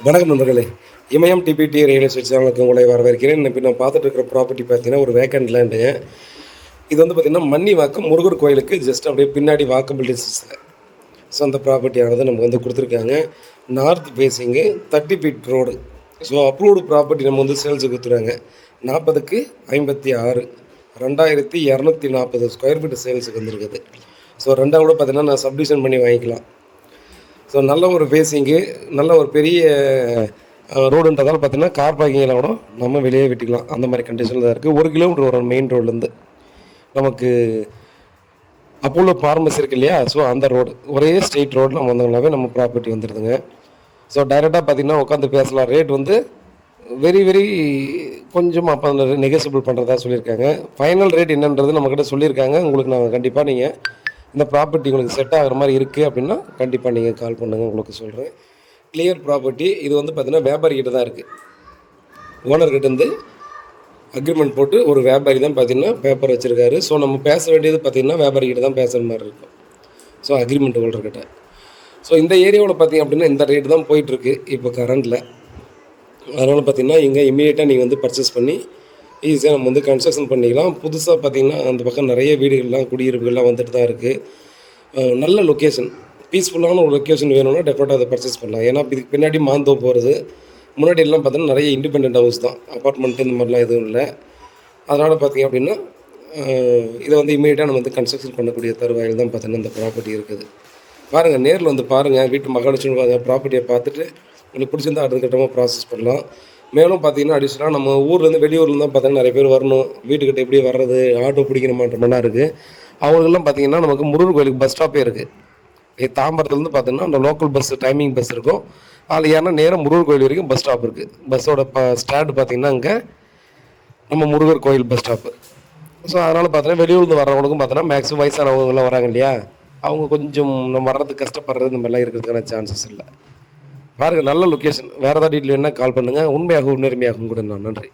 வணக்கம் நண்பர்களே. இமயம் DBT real estate சேனலுக்கு உங்களை வரவேற்கிறேன். இப்போ நான் பார்த்துட்டு இருக்கிற ப்ராப்பர்ட்டி பார்த்தீங்கன்னா ஒரு வேக்கண்ட் லேண்டுங்க. இது வந்து பார்த்திங்கன்னா மன்னிவாக்கம் முருகர் கோயிலுக்கு ஜஸ்ட் அப்படியே பின்னாடி வாக்கபிள் டிஸ்டன்ஸில். ஸோ அந்த ப்ராப்பர்ட்டியானது நமக்கு வந்து கொடுத்துருக்காங்க. North facing 30 feet road. So approved property நம்ம வந்து சேல்ஸுக்கு கொடுத்துருவாங்க. 40க்கு 56 2240 ஸ்கொயர் ஃபீட் சேல்ஸுக்கு வந்துருக்குது. ஸோ ரெண்டாவது கூட பார்த்திங்கன்னா நான் சப்டிவிஷன் பண்ணி வாங்கிக்கலாம். ஸோ நல்ல ஒரு ஃபேஸிங்கு, நல்ல ஒரு பெரிய ரோடுன்றதால பார்த்தீங்கன்னா கார் பார்க்கிங்கில் கூட நம்ம வெளியே விட்டுக்கலாம். அந்த மாதிரி கண்டிஷனில் தான் இருக்குது. 1 கிலோமீட்டர் வரும் மெயின் ரோட்லேருந்து. நமக்கு அப்போலோ ஃபார்மசி இருக்குது இல்லையா, ஸோ அந்த ரோடு ஒரே ஸ்ட்ரெயிட் ரோடு நம்ம வந்தோம்னாவே நம்ம ப்ராப்பர்ட்டி வந்துடுதுங்க. ஸோ டைரெக்டாக பார்த்திங்கன்னா உட்காந்து பேசலாம். ரேட் வந்து வெரி கொஞ்சம் அப்போ அந்த நெகோசியபிள் பண்ணுறதா சொல்லியிருக்காங்க. ஃபைனல் ரேட் என்னன்றது நம்மக்கிட்ட சொல்லியிருக்காங்க. உங்களுக்கு நான் கண்டிப்பாக நீங்கள் இந்த ப்ராப்பர்ட்டி உங்களுக்கு செட் ஆகிற மாதிரி இருக்குது அப்படின்னா கண்டிப்பாக நீங்கள் கால் பண்ணுங்கள், உங்களுக்கு சொல்கிறேன். Clear property. இது வந்து பார்த்திங்கன்னா வியாபாரிக்கிட்ட தான் இருக்குது. ஓனர்கிட்ட இருந்து அக்ரிமெண்ட் போட்டு ஒரு வியாபாரி தான் பார்த்திங்கன்னா பேப்பர் வச்சுருக்காரு. ஸோ நம்ம பேச வேண்டியது பார்த்திங்கன்னா வியாபாரிக்கிட்ட தான் பேசுகிற மாதிரி இருக்கும். So agreement ஹோல்டர்கிட்ட. ஸோ இந்த ஏரியாவில் பார்த்திங்க அப்படின்னா இந்த ரேட்டு தான் போயிட்டுருக்கு இப்போ கரண்டில். அதனால் பார்த்திங்கன்னா இங்கே இமீடியட்டாக நீங்கள் வந்து பர்ச்சேஸ் பண்ணி ஈஸியாக நம்ம வந்து கன்ஸ்ட்ரக்ஷன் பண்ணிக்கலாம். புதுசாக பார்த்திங்கன்னா அந்த பக்கம் நிறைய வீடுகள்லாம் குடியிருப்புகள்லாம் வந்துட்டு தான் இருக்குது. நல்ல லொக்கேஷன், பீஸ்ஃபுல்லான ஒரு லொக்கேஷன் வேணும்னா டெஃபினட்டாக அதை பர்ச்சேஸ் பண்ணலாம். ஏன்னா இதுக்கு பின்னாடி மாந்தோப்பு போகிறது. முன்னாடி எல்லாம் பார்த்தீங்கன்னா நிறைய இண்டிபெண்ட் ஹவுஸ் தான், அப்பார்ட்மெண்ட்டு இந்த மாதிரிலாம் எதுவும் இல்லை. அதனால் பார்த்திங்க அப்படின்னா இதை வந்து இமீடியட்டாக நம்ம வந்து கன்ஸ்ட்ரக்ஷன் பண்ணக்கூடிய தருவாயில் தான் பார்த்திங்கன்னா இந்த ப்ராப்பர்ட்டி இருக்குது. பாருங்கள், நேரில் வந்து பாருங்கள், வீட்டு மகாலட்சுமி ப்ராப்பர்ட்டியை பார்த்துட்டு உங்களுக்கு பிடிச்சிருந்தால் அடுத்த கட்டமாக ப்ராசஸ் பண்ணலாம். மேலும் பார்த்திங்கன்னா அடிஷ்னலாக நம்ம ஊர்லேருந்து வெளியூர்லேருந்து தான் பார்த்தீங்கன்னா நிறைய பேர் வரணும். வீட்டுக்கிட்ட எப்படி வர்றது, ஆட்டோ பிடிக்கணுமான்ற மாதிரிலாம் இருக்குது. அவங்களுக்கெல்லாம் பார்த்திங்கன்னா நமக்கு முருகர் கோயிலுக்கு பஸ் ஸ்டாப்பே இருக்குது. தாம்பரத்துலேருந்து பார்த்திங்கன்னா அந்த லோக்கல் பஸ் டைமிங் பஸ் இருக்கும். அதில் ஏன்னா நேரம் முருகர் கோயில் வரைக்கும் பஸ் ஸ்டாப் இருக்குது. பஸ்ஸோட ஸ்டாண்டு பார்த்திங்கன்னா அங்கே நம்ம முருகர் கோயில் பஸ் ஸ்டாப்பு. ஸோ அதனால் பார்த்தீங்கன்னா வெளியூர்லேருந்து வர்றவங்களுக்கும் பார்த்தோன்னா மேக்ஸிமம் வயசானவங்களாம் வராங்க இல்லையா, அவங்க கொஞ்சம் நம்ம வர்றதுக்கு கஷ்டப்படுறது இந்த மாதிரிலாம் இருக்கிறதுக்கான சான்சஸ் இல்லை. பாருங்கள், நல்ல லொக்கேஷன். வேறு ஏதாவது டீட்டெயில் வேணால் கால் பண்ணுங்கள். உண்மையாகவும் நேர்மையாகவும் கூட நான். நன்றி.